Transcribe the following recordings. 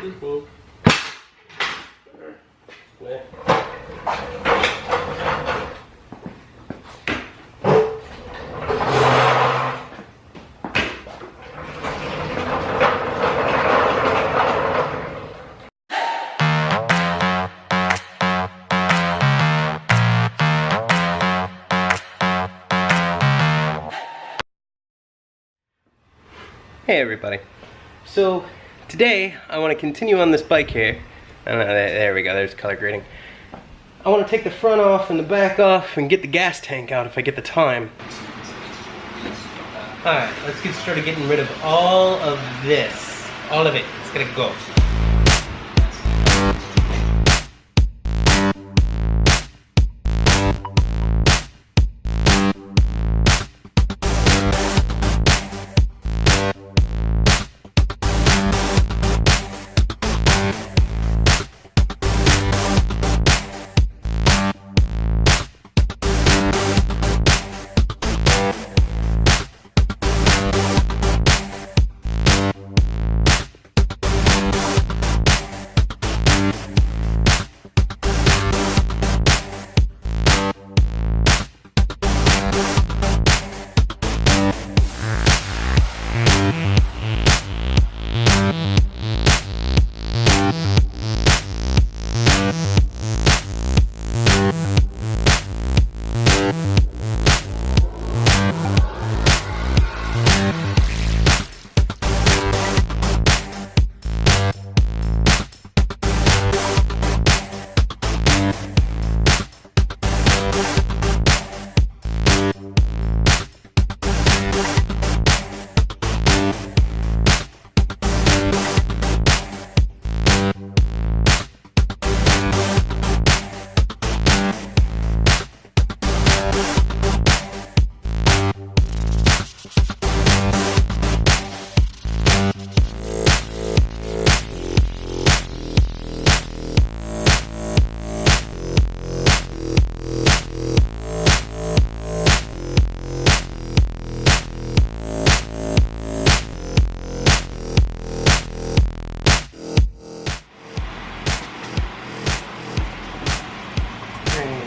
Hey everybody. So today I want to continue on this bike here. There we go, there's color grading. I want to take the front off and the back off and get the gas tank out if I get the time. Alright, let's get started getting rid of all of this. All of it. It's gonna go.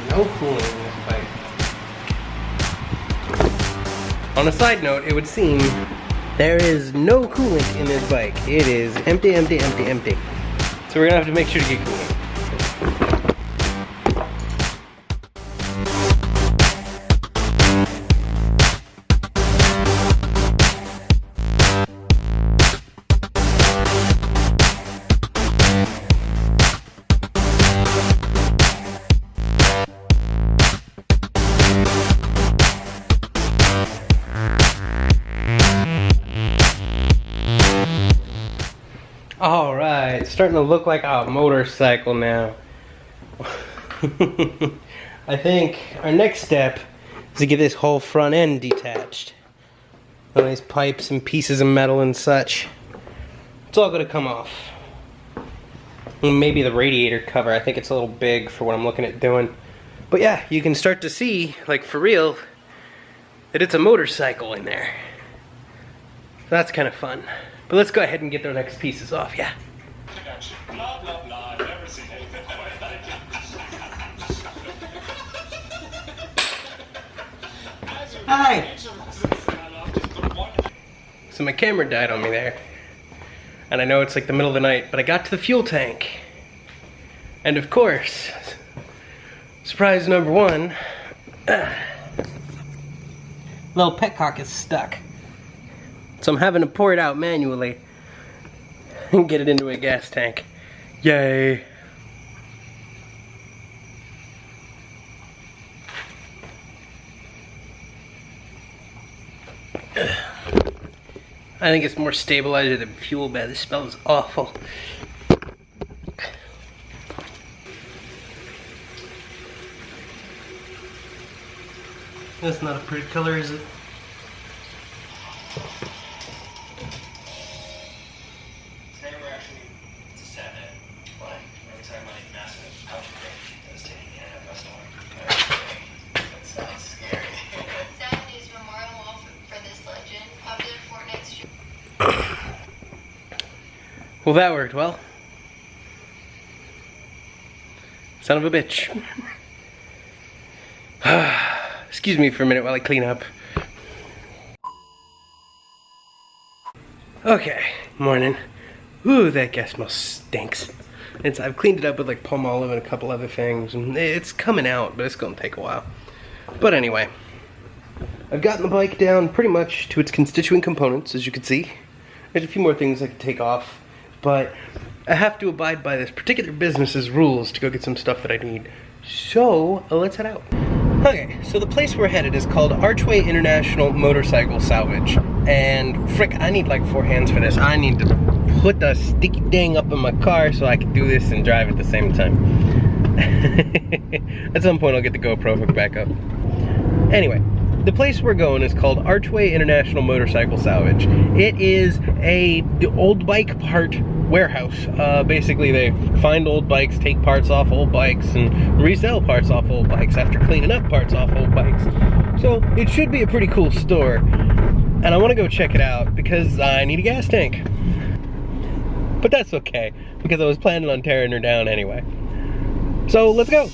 No coolant in this bike. On a side note, it would seem there is no coolant in this bike. It is empty, empty, empty, empty. So we're gonna have to make sure to get coolant. Alright, it's starting to look like a motorcycle now. I think our next step is to get this whole front end detached. All these pipes and pieces of metal and such. It's all gonna come off. And maybe the radiator cover, I think it's a little big for what I'm looking at doing. But yeah, you can start to see, like for real, that it's a motorcycle in there. So that's kind of fun. But let's go ahead and get the next pieces off, yeah. Blah, blah, blah. I've never seen anything quite like it. Hi! So my camera died on me there. And I know it's like the middle of the night, but I got to the fuel tank. And of course, surprise number one, little petcock is stuck. So I'm having to pour it out manually and get it into a gas tank. Yay! I think it's more stabilizer than fuel bed. This smells awful. That's not a pretty color, is it? Well, that worked well. Son of a bitch. Excuse me for a minute while I clean up. Okay, morning. Ooh, that gas smell stinks. I've cleaned it up with like palm olive and a couple other things, and it's coming out, but it's gonna take a while. But anyway, I've gotten the bike down pretty much to its constituent components, as you can see. There's a few more things I can take off, but I have to abide by this particular business's rules to go get some stuff that I need. So, let's head out. Okay, so the place we're headed is called Archway International Motorcycle Salvage. And frick, I need like 4 hands for this. I need to put the sticky dang up in my car so I can do this and drive at the same time. At some point I'll get the GoPro hooked back up. Anyway, the place we're going is called Archway International Motorcycle Salvage. It is a old bike part warehouse. Basically they find old bikes, take parts off old bikes, and resell parts off old bikes after cleaning up parts off old bikes. So it should be a pretty cool store. And I want to go check it out because I need a gas tank. But that's okay, because I was planning on tearing her down anyway. So let's go.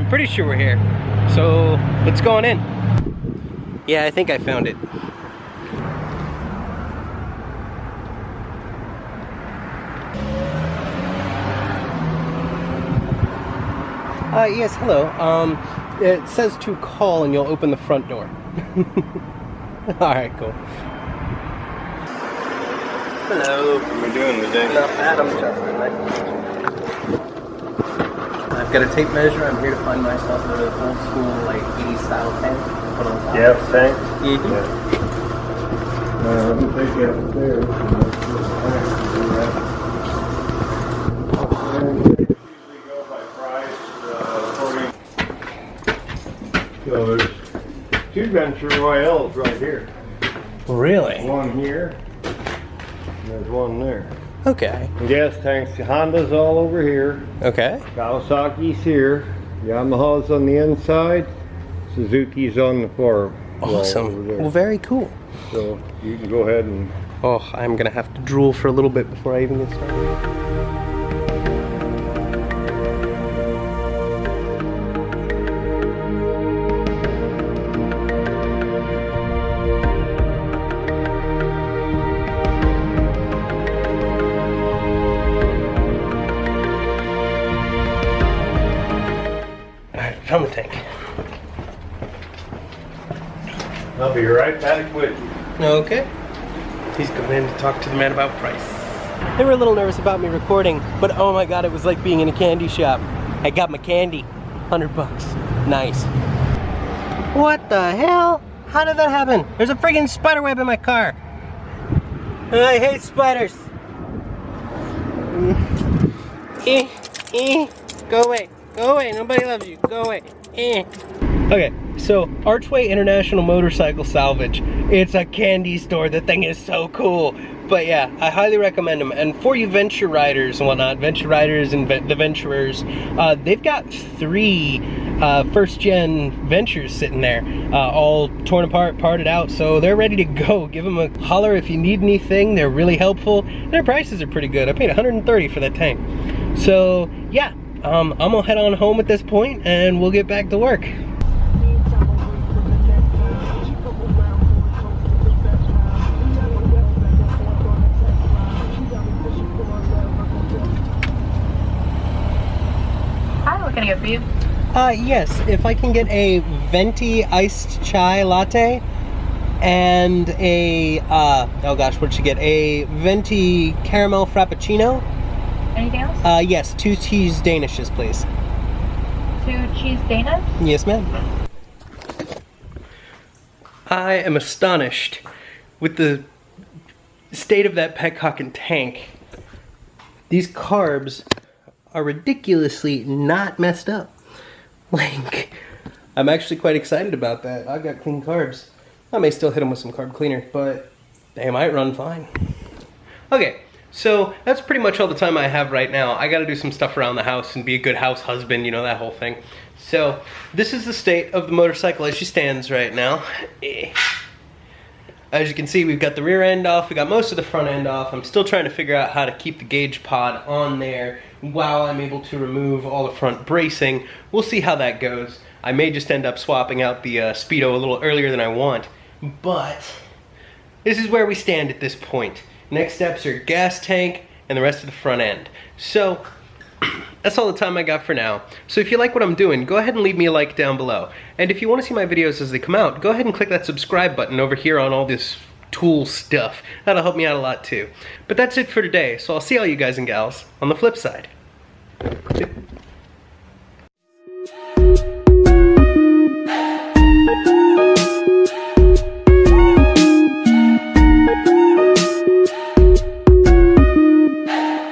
Pretty sure we're here, so let's go on in. Yeah, I think I found it. Yes, hello. It says to call and you'll open the front door. Alright, cool. Hello. What are we doing today? Not bad, I'm just I've got a tape measure. I'm here to find myself an old school, like 80s style tank to put on top. Yeah, tank? Mm-hmm. Yeah. Let me take you upstairs. Usually go by price, so there's 2 Venture Royales right here. Really? One here, and there's one there. Okay. Gas tanks, Honda's all over here. Okay. Kawasaki's here. Yamaha's on the inside. Suzuki's on the far wall over Awesome. there. Well, very cool. So you can go ahead and... Oh, I'm gonna have to drool for a little bit before I even get started. Found the tank. I'll be right back with you. Okay. He's going in to talk to the man about price. They were a little nervous about me recording, but oh my god, it was like being in a candy shop. I got my candy. $100 bucks. Nice. What the hell? How did that happen? There's a friggin' spider web in my car. I hate spiders. Go away. Go away, nobody loves you. Go away. Okay, so Archway International Motorcycle Salvage. It's a candy store. The thing is so cool. But yeah, I highly recommend them. And for you venture riders and whatnot, venture riders and the venturers, they've got 3 first-gen ventures sitting there, all torn apart, parted out, so they're ready to go. Give them a holler if you need anything. They're really helpful. Their prices are pretty good. I paid $130 for that tank. So yeah, I'm gonna head on home at this point, and we'll get back to work. What can I get for you? Yes, if I can get a venti iced chai latte and a, oh gosh, what'd you get? A venti caramel frappuccino. Anything else? Yes, 2 cheese danishes, please. 2 cheese danas? Yes, ma'am. I am astonished with the state of that petcock tank. These carbs are ridiculously not messed up. Like, I'm actually quite excited about that. I've got clean carbs. I may still hit them with some carb cleaner, but they might run fine. Okay, so that's pretty much all the time I have right now. I gotta do some stuff around the house and be a good house husband, you know, that whole thing. So, this is the state of the motorcycle as she stands right now. As you can see, we've got the rear end off, we got most of the front end off. I'm still trying to figure out how to keep the gauge pod on there while I'm able to remove all the front bracing. We'll see how that goes. I may just end up swapping out the Speedo a little earlier than I want, but this is where we stand at this point. Next steps are gas tank and the rest of the front end. So, that's all the time I got for now. So if you like what I'm doing, go ahead and leave me a like down below. And if you want to see my videos as they come out, go ahead and click that subscribe button over here on all this tool stuff. That'll help me out a lot too. But that's it for today, so I'll see all you guys and gals on the flip side.